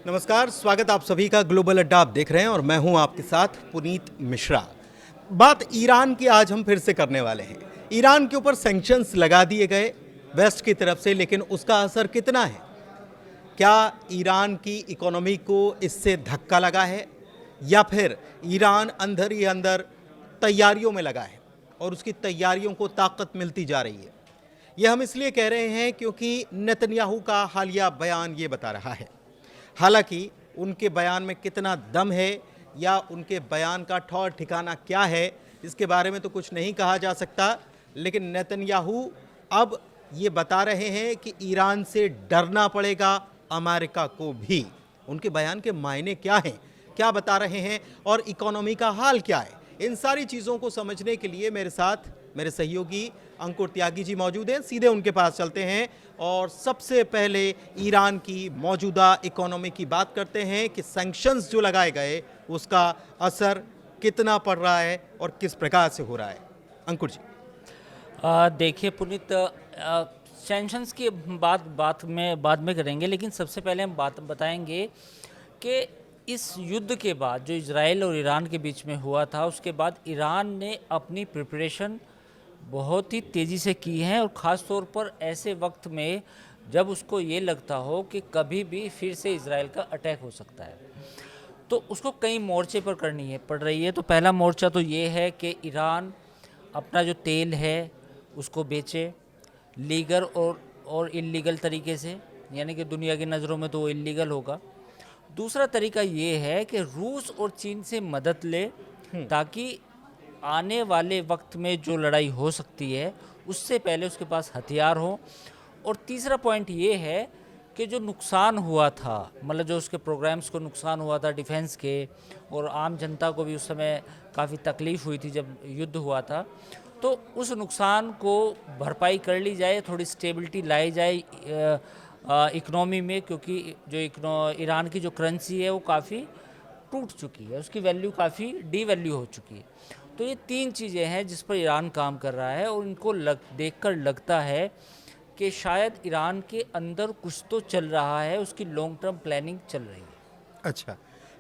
नमस्कार, स्वागत आप सभी का ग्लोबल अड्डा आप देख रहे हैं और मैं हूं आपके साथ पुनीत मिश्रा। बात ईरान की आज हम फिर से करने वाले हैं। ईरान के ऊपर सैंक्शंस लगा दिए गए वेस्ट की तरफ से, लेकिन उसका असर कितना है? क्या ईरान की इकोनॉमी को इससे धक्का लगा है या फिर ईरान अंदर ही अंदर तैयारियों में लगा है और उसकी तैयारियों को ताकत मिलती जा रही है? यह हम इसलिए कह रहे हैं क्योंकि नेतन्याहू का हालिया बयान ये बता रहा है। हालांकि उनके बयान में कितना दम है या उनके बयान का ठौर ठिकाना क्या है, इसके बारे में तो कुछ नहीं कहा जा सकता, लेकिन नेतन्याहू अब ये बता रहे हैं कि ईरान से डरना पड़ेगा अमेरिका को भी। उनके बयान के मायने क्या हैं, क्या बता रहे हैं और इकोनॉमी का हाल क्या है, इन सारी चीज़ों को समझने के लिए मेरे साथ मेरे सहयोगी अंकुर त्यागी जी मौजूद हैं। सीधे उनके पास चलते हैं और सबसे पहले ईरान की मौजूदा इकोनॉमी की बात करते हैं कि सैंक्शंस जो लगाए गए उसका असर कितना पड़ रहा है और किस प्रकार से हो रहा है। अंकुर जी। देखिए पुनीत, सैंक्शंस की बाद में करेंगे, लेकिन सबसे पहले हम बात बताएंगे कि इस युद्ध के बाद जो इजराइल और ईरान के बीच में हुआ था, उसके बाद ईरान ने अपनी प्रिपरेशन बहुत ही तेज़ी से की है, और ख़ास तौर पर ऐसे वक्त में जब उसको ये लगता हो कि कभी भी फिर से इजराइल का अटैक हो सकता है, तो उसको कई मोर्चे पर पड़ रही है। तो पहला मोर्चा तो ये है कि ईरान अपना जो तेल है उसको बेचे, लीगल और इल्लीगल तरीके से, यानी कि दुनिया की नज़रों में तो वो इल्लीगल होगा। दूसरा तरीका ये है कि रूस और चीन से मदद ले, ताकि आने वाले वक्त में जो लड़ाई हो सकती है उससे पहले उसके पास हथियार हो। और तीसरा पॉइंट ये है कि जो नुकसान हुआ था, मतलब जो उसके प्रोग्राम्स को नुकसान हुआ था डिफेंस के, और आम जनता को भी उस समय काफ़ी तकलीफ़ हुई थी जब युद्ध हुआ था, तो उस नुकसान को भरपाई कर ली जाए, थोड़ी स्टेबिलिटी लाई जाए इकनॉमी में, क्योंकि जो ईरान की जो करेंसी है वो काफ़ी टूट चुकी है, उसकी वैल्यू काफ़ी डीवैल्यू हो चुकी है। तो ये तीन चीज़ें हैं जिस पर ईरान काम कर रहा है, और इनको देखकर लगता है कि शायद ईरान के अंदर कुछ तो चल रहा है, उसकी लॉन्ग टर्म प्लानिंग चल रही है। अच्छा,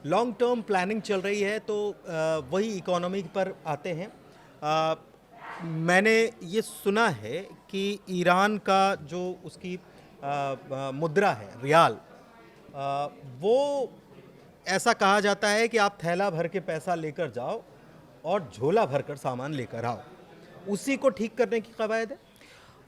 लॉन्ग टर्म प्लानिंग चल रही है, तो वही इकोनॉमी पर आते हैं। मैंने ये सुना है कि ईरान का जो उसकी मुद्रा है रियाल, वो ऐसा कहा जाता है कि आप थैला भर के पैसा लेकर जाओ और झोला भरकर सामान लेकर आओ, उसी को ठीक करने की कवायद है।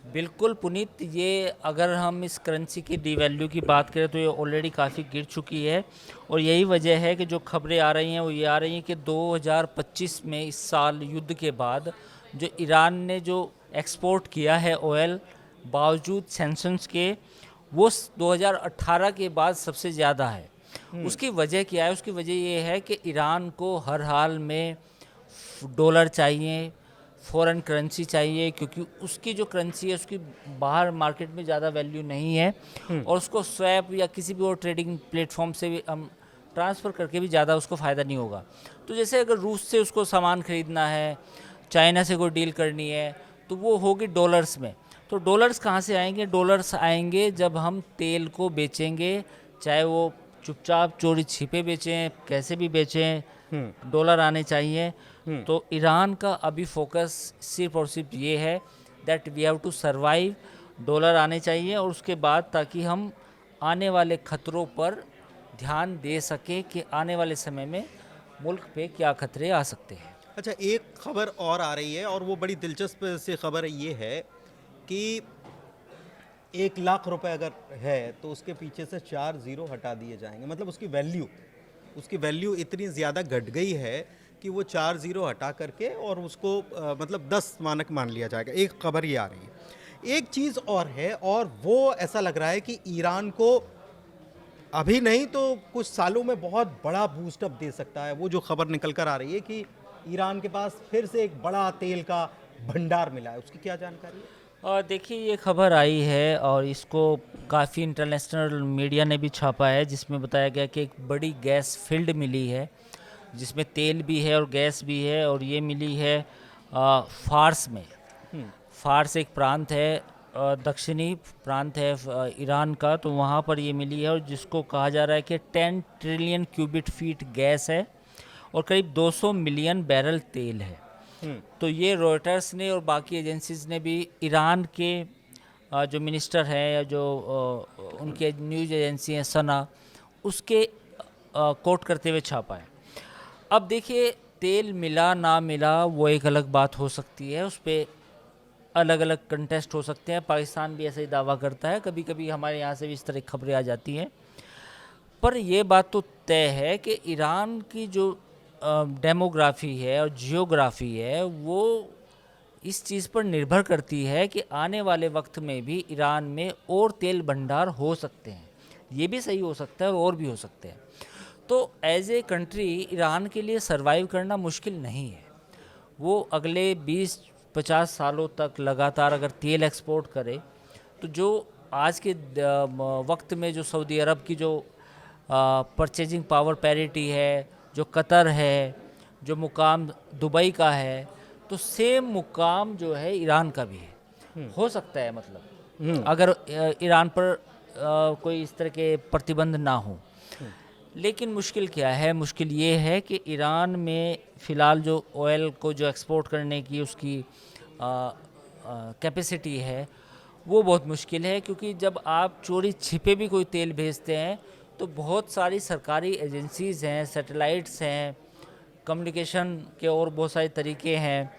बिल्कुल पुनीत, ये अगर हम इस करेंसी की डीवैल्यू की बात करें तो ये ऑलरेडी काफ़ी गिर चुकी है, और यही वजह है कि जो खबरें आ रही हैं वो ये आ रही हैं कि 2025 में, इस साल युद्ध के बाद, जो ईरान ने जो एक्सपोर्ट किया है ऑयल बावजूद सैंक्शंस के, वो 2018 के बाद सबसे ज़्यादा है। उसकी वजह क्या है? उसकी वजह ये है कि ईरान को हर हाल में डॉलर चाहिए, फॉरेन करेंसी चाहिए, क्योंकि उसकी जो करेंसी है उसकी बाहर मार्केट में ज़्यादा वैल्यू नहीं है, और उसको स्वैप या किसी भी और ट्रेडिंग प्लेटफॉर्म से भी हम ट्रांसफ़र करके भी ज़्यादा उसको फ़ायदा नहीं होगा। तो जैसे अगर रूस से उसको सामान ख़रीदना है, चाइना से कोई डील करनी है, तो वो होगी डॉलर्स में। तो डॉलर्स कहाँ से आएंगे? डॉलर्स आएंगे जब हम तेल को बेचेंगे, चाहे वो चुपचाप चोरी छिपे बेचें, कैसे भी बेचें, डॉलर आने चाहिए। तो ईरान का अभी फोकस सिर्फ और सिर्फ ये है that we have to survive, dollar आने चाहिए, और उसके बाद ताकि हम आने वाले खतरों पर ध्यान दे सकें कि आने वाले समय में मुल्क पे क्या खतरे आ सकते हैं। अच्छा, एक खबर और आ रही है और वो बड़ी दिलचस्प सी खबर ये है कि 1 लाख रुपए अगर है तो उसके पीछे से 4 ज़ीरो हटा दिए जाएंगे। मतलब उसकी वैल्यू इतनी ज़्यादा घट गई है कि वो 4 ज़ीरो हटा करके और उसको मतलब 10 मानक मान लिया जाएगा। एक खबर ये आ रही है। एक चीज़ और है, और वो ऐसा लग रहा है कि ईरान को अभी नहीं तो कुछ सालों में बहुत बड़ा बूस्टअप दे सकता है। वो जो खबर निकल कर आ रही है कि ईरान के पास फिर से एक बड़ा तेल का भंडार मिला है, उसकी क्या जानकारी है? और देखिए, ये खबर आई है और इसको काफ़ी इंटरनेशनल मीडिया ने भी छापा है, जिसमें बताया गया कि एक बड़ी गैस फील्ड मिली है जिसमें तेल भी है और गैस भी है, और ये मिली है फार्स में। फार्स एक प्रांत है दक्षिणी प्रांत है ईरान का, तो वहाँ पर ये मिली है और जिसको कहा जा रहा है कि 10 ट्रिलियन क्यूबिक फीट गैस है और करीब 200 मिलियन बैरल तेल है। तो ये रॉयटर्स ने और बाकी एजेंसीज ने भी ईरान के जो मिनिस्टर हैं या जो उनके न्यूज़ एजेंसी हैं सना, उसके कोट करते हुए छापा है। अब देखिए, तेल मिला ना मिला वो एक अलग बात हो सकती है, उस पर अलग अलग कंटेस्ट हो सकते हैं। पाकिस्तान भी ऐसा ही दावा करता है, कभी कभी हमारे यहाँ से भी इस तरह की खबरें आ जाती हैं। पर यह बात तो तय है कि ईरान की जो डेमोग्राफी है और जियोग्राफी है वो इस चीज़ पर निर्भर करती है कि आने वाले वक्त में भी ईरान में और तेल भंडार हो सकते हैं। ये भी सही हो सकता है और भी हो सकते हैं। तो एज ए कंट्री ईरान के लिए सरवाइव करना मुश्किल नहीं है। वो अगले 20-50 सालों तक लगातार अगर तेल एक्सपोर्ट करे तो जो आज के वक्त में जो सऊदी अरब की जो परचेजिंग पावर पैरिटी है, जो कतर है, जो मुकाम दुबई का है, तो सेम मुकाम जो है ईरान का भी है। हो सकता है, मतलब अगर ईरान पर कोई इस तरह के प्रतिबंध ना हो। लेकिन मुश्किल क्या है? मुश्किल ये है कि ईरान में फ़िलहाल जो ऑयल को जो एक्सपोर्ट करने की उसकी कैपेसिटी है वो बहुत मुश्किल है, क्योंकि जब आप चोरी छिपे भी कोई तेल भेजते हैं तो बहुत सारी सरकारी एजेंसीज़ हैं, सैटेलाइट्स हैं, कम्युनिकेशन के और बहुत सारे तरीके हैं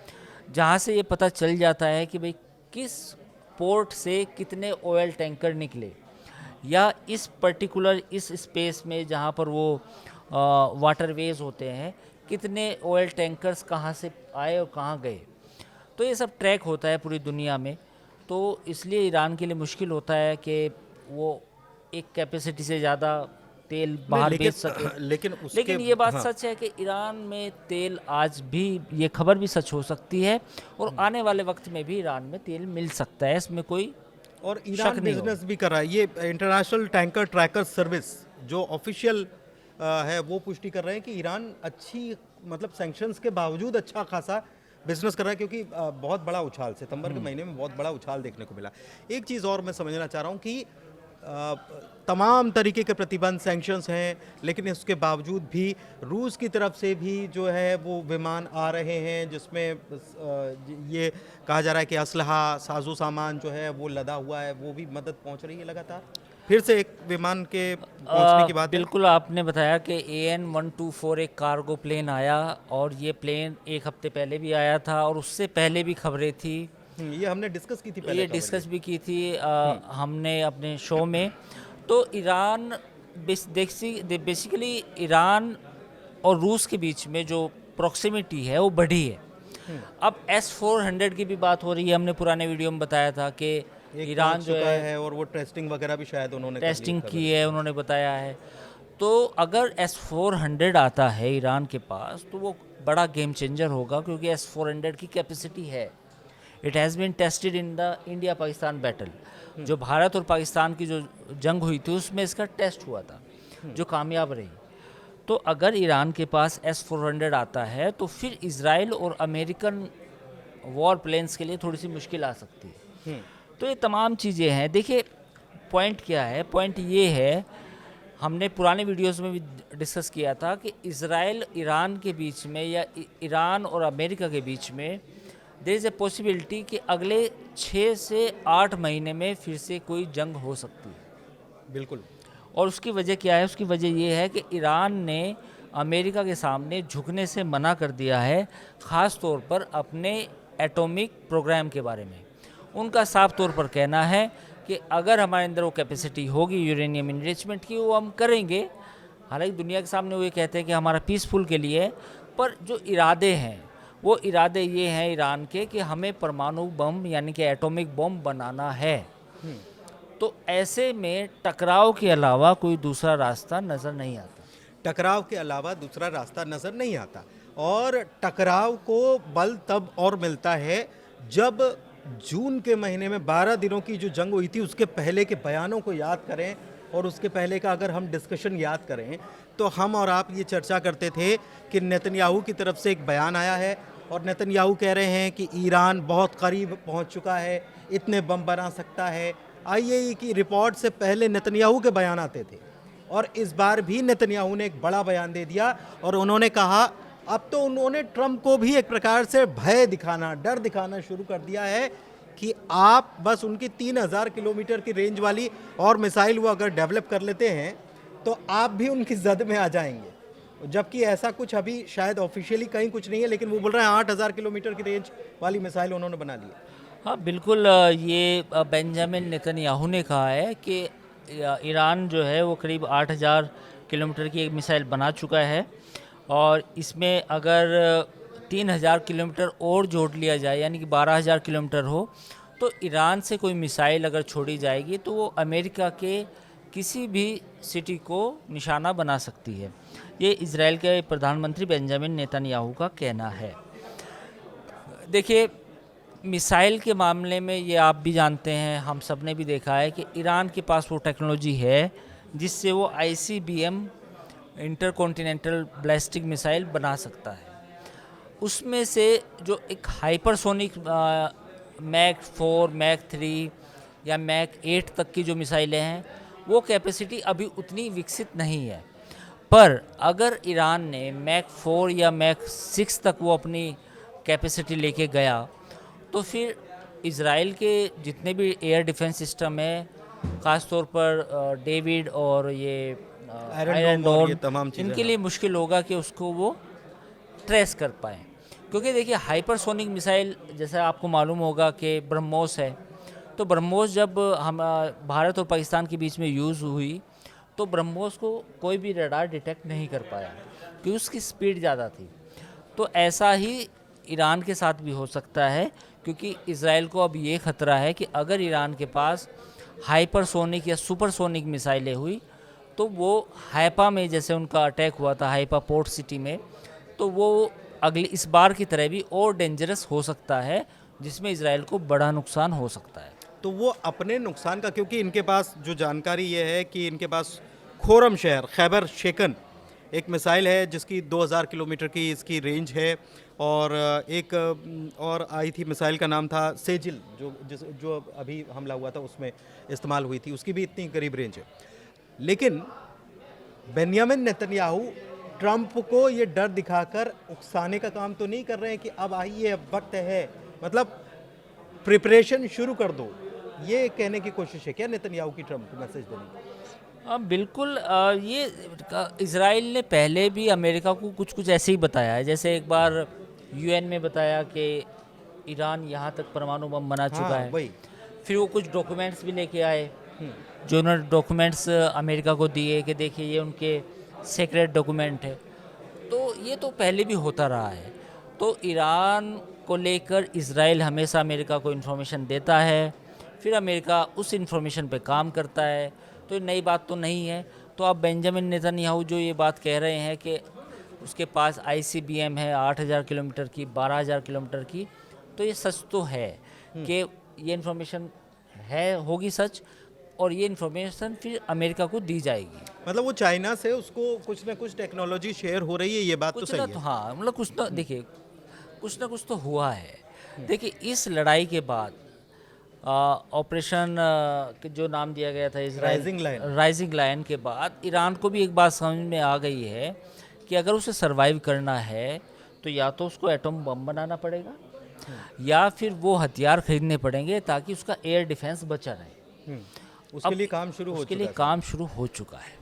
जहाँ से ये पता चल जाता है कि भाई किस पोर्ट से कितने ऑयल टैंकर निकले, या इस पर्टिकुलर इस स्पेस में जहाँ पर वो वाटरवेज होते हैं कितने ऑयल टैंकर्स कहाँ से आए और कहाँ गए। तो ये सब ट्रैक होता है पूरी दुनिया में। तो इसलिए ईरान के लिए मुश्किल होता है कि वो एक कैपेसिटी से ज़्यादा तेल बाहर बेच सके। लेकिन ये बात सच है कि ईरान में तेल आज भी, ये खबर भी सच हो सकती है और आने वाले वक्त में भी ईरान में तेल मिल सकता है, इसमें कोई और ईरान बिजनेस भी कर रहा है। ये इंटरनेशनल टैंकर ट्रैकर सर्विस जो ऑफिशियल है वो पुष्टि कर रहे हैं कि ईरान अच्छी, मतलब सैंक्शंस के बावजूद अच्छा खासा बिजनेस कर रहा है, क्योंकि बहुत बड़ा उछाल सितंबर के महीने में बहुत बड़ा उछाल देखने को मिला। एक चीज़ और मैं समझना चाह रहा हूँ कि तमाम तरीके के प्रतिबंध सैंक्शंस हैं, लेकिन इसके बावजूद भी रूस की तरफ से भी जो है वो विमान आ रहे हैं जिसमें ये कहा जा रहा है कि असलहा साजो सामान जो है वो लदा हुआ है, वो भी मदद पहुंच रही है लगातार। फिर से एक विमान के पहुंचने की बात। बिल्कुल, आपने बताया कि AN-124 एक कार्गो प्लेन आया और ये प्लेन एक हफ्ते पहले भी आया था और उससे पहले भी खबरें थी। ये हमने डिस्कस की थी पहले, ये डिस्कस भी की थी हमने अपने शो में। तो ईरान बेसिकली ईरान और रूस के बीच में जो प्रॉक्सिमिटी है वो बढ़ी है। अब S-400 की भी बात हो रही है। हमने पुराने वीडियो में बताया था कि ईरान जो है और वो टेस्टिंग वगैरह भी शायद उन्होंने टेस्टिंग की है, उन्होंने बताया है। तो अगर S-400 आता है ईरान के पास तो वो बड़ा गेम चेंजर होगा, क्योंकि S-400 की कैपेसिटी है। It has been tested in the India Pakistan battle. जो भारत और पाकिस्तान की जो जंग हुई थी उसमें इसका टेस्ट हुआ था, जो कामयाब रही। तो अगर ईरान के पास S-400 आता है तो फिर इजराइल और अमेरिकन वॉर प्लेन्स के लिए थोड़ी सी मुश्किल आ सकती है। तो ये तमाम चीज़ें हैं। देखिए, पॉइंट क्या है? पॉइंट ये है, हमने पुराने वीडियोस में भी डिस्कस किया था कि इजराइल ईरान के बीच में या ईरान और अमेरिका के बीच में देयर इज़ ए पॉसिबिलिटी कि अगले 6 से 8 महीने में फिर से कोई जंग हो सकती है। बिल्कुल। और उसकी वजह क्या है? उसकी वजह ये है कि ईरान ने अमेरिका के सामने झुकने से मना कर दिया है, ख़ास तौर पर अपने एटॉमिक प्रोग्राम के बारे में। उनका साफ तौर पर कहना है कि अगर हमारे अंदर वो कैपेसिटी होगी यूरेनियम इनरिचमेंट की, वो हम करेंगे। हालांकि दुनिया के सामने वो ये कहते हैं कि हमारा पीसफुल के लिए, पर जो इरादे हैं वो इरादे ये हैं ईरान के कि हमें परमाणु बम यानी कि एटॉमिक बम बनाना है। तो ऐसे में टकराव के अलावा कोई दूसरा रास्ता नज़र नहीं आता। टकराव के अलावा दूसरा रास्ता नज़र नहीं आता, और टकराव को बल तब और मिलता है जब जून के महीने में 12 दिनों की जो जंग हुई थी उसके पहले के बयानों को याद करें, और उसके पहले का अगर हम डिस्कशन याद करें तो हम और आप ये चर्चा करते थे कि नेतन्याहू की तरफ से एक बयान आया है और नेतन्याहू कह रहे हैं कि ईरान बहुत करीब पहुंच चुका है, इतने बम बना सकता है। आईएई की रिपोर्ट से पहले नेतन्याहू के बयान आते थे और इस बार भी नेतन्याहू ने एक बड़ा बयान दे दिया और उन्होंने कहा, अब तो उन्होंने ट्रंप को भी एक प्रकार से भय दिखाना, डर दिखाना शुरू कर दिया है कि आप बस उनकी 3000 किलोमीटर की रेंज वाली और मिसाइल वो अगर डेवलप कर लेते हैं तो आप भी उनकी जद में आ जाएंगे। जबकि ऐसा कुछ अभी शायद ऑफिशियली कहीं कुछ नहीं है, लेकिन वो बोल रहे हैं 8000 किलोमीटर की रेंज वाली मिसाइल उन्होंने बना ली है। हाँ बिल्कुल, ये बेंजामिन नेतन्याहू ने कहा है कि ईरान जो है वो करीब 8000 किलोमीटर की एक मिसाइल बना चुका है और इसमें अगर 3000 किलोमीटर और जोड़ लिया जाए यानी कि 12000 किलोमीटर हो तो ईरान से कोई मिसाइल अगर छोड़ी जाएगी तो वो अमेरिका के किसी भी सिटी को निशाना बना सकती है। ये इजराइल के प्रधानमंत्री बेंजामिन नेतन्याहू का कहना है। देखिए, मिसाइल के मामले में ये आप भी जानते हैं, हम सब ने भी देखा है कि ईरान के पास वो टेक्नोलॉजी है जिससे वो ICBM इंटरकॉन्टिनेंटल बैलिस्टिक मिसाइल बना सकता है। उसमें से जो एक हाइपरसोनिक मैक 4, मैक 3 या मैक 8 तक की जो मिसाइलें हैं वो कैपेसिटी अभी उतनी विकसित नहीं है, पर अगर ईरान ने मैक 4 या मैक 6 तक वो अपनी कैपेसिटी लेके गया तो फिर इज़राइल के जितने भी एयर डिफेंस सिस्टम है, ख़ास तौर पर डेविड और ये आयरन डोम, इनके लिए मुश्किल होगा कि उसको वो ट्रेस कर पाएँ। क्योंकि देखिए, हाइपरसोनिक मिसाइल जैसा आपको मालूम होगा कि ब्रह्मोस है, तो ब्रह्मोस जब हम भारत और पाकिस्तान के बीच में यूज़ हुई तो ब्रह्मोस को कोई भी रडार डिटेक्ट नहीं कर पाया क्योंकि उसकी स्पीड ज़्यादा थी। तो ऐसा ही ईरान के साथ भी हो सकता है, क्योंकि इज़राइल को अब ये ख़तरा है कि अगर ईरान के पास हाइपरसोनिक या सुपरसोनिक मिसाइलें हुई तो वो हाइपा में, जैसे उनका अटैक हुआ था हाइपा पोर्ट सिटी में, तो वो अगली इस बार की तरह भी और डेंजरस हो सकता है जिसमें इज़राइल को बड़ा नुकसान हो सकता है। तो वो अपने नुकसान का, क्योंकि इनके पास जो जानकारी ये है कि इनके पास खोरम शहर, खैबर शेकन एक मिसाइल है जिसकी 2000 किलोमीटर की इसकी रेंज है और एक और आई थी मिसाइल का नाम था सेजिल, जो अभी हमला हुआ था उसमें इस्तेमाल हुई थी, उसकी भी इतनी करीब रेंज है। लेकिन बेंयामिन नेतन्याहू ट्रंप को ये डर दिखाकर उकसाने का काम तो नहीं कर रहे हैं कि अब आइए, अब वक्त है, मतलब प्रिपरेशन शुरू कर दो, ये कहने की कोशिश है क्या नेतन्याहू की ट्रंप को मैसेज देने की? बिल्कुल, ये इज़राइल ने पहले भी अमेरिका को कुछ कुछ ऐसे ही बताया है। जैसे एक बार UN में बताया कि ईरान यहाँ तक परमाणु बम बना चुका है। वही। फिर वो कुछ डॉक्यूमेंट्स भी लेके आए जो उन्होंने डॉक्यूमेंट्स अमेरिका को दिए कि देखिए ये उनके सीक्रेट डॉक्यूमेंट है। तो ये तो पहले भी होता रहा है। तो ईरान को लेकर इज़राइल हमेशा अमेरिका को इन्फॉर्मेशन देता है, फिर अमेरिका उस इन्फॉर्मेशन पे काम करता है। तो ये नई बात तो नहीं है। तो अब बेंजामिन नेतन्याहू जो ये बात कह रहे हैं कि उसके पास ICBM है 8000 किलोमीटर की, 12000 किलोमीटर की, तो ये सच तो है कि ये इन्फॉर्मेशन है, होगी सच, और ये इन्फॉर्मेशन फिर अमेरिका को दी जाएगी। मतलब वो चाइना से उसको कुछ ना कुछ टेक्नोलॉजी शेयर हो रही है, ये बात तो सही है। हाँ, मतलब कुछ ना, देखिए कुछ ना कुछ तो हुआ है। देखिए, इस लड़ाई के बाद ऑपरेशन जो नाम दिया गया था इजराइल राइजिंग लायन के बाद ईरान को भी एक बात समझ में आ गई है कि अगर उसे सरवाइव करना है तो या तो उसको एटम बम बनाना पड़ेगा या फिर वो हथियार खरीदने पड़ेंगे ताकि उसका एयर डिफेंस बचा रहे। उसके लिए काम शुरू हो चुका है।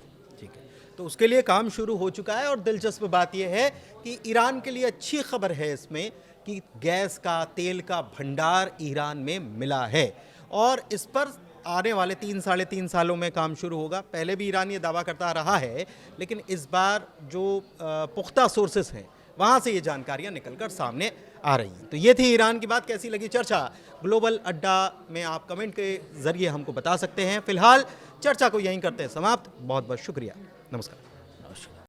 ठीक है, तो उसके लिए काम शुरू हो चुका है। और दिलचस्प बात यह है कि ईरान के लिए अच्छी खबर है इसमें कि गैस का, तेल का भंडार ईरान में मिला है और इस पर आने वाले 3-3.5 सालों में काम शुरू होगा। पहले भी ईरान ये दावा करता रहा है, लेकिन इस बार जो पुख्ता सोर्सेस हैं वहाँ से ये जानकारियाँ निकलकर सामने आ रही हैं। तो ये थी ईरान की बात। कैसी लगी चर्चा ग्लोबल अड्डा में आप कमेंट के ज़रिए हमको बता सकते हैं। फिलहाल चर्चा को यहीं करते हैं समाप्त। बहुत बहुत शुक्रिया। नमस्कार।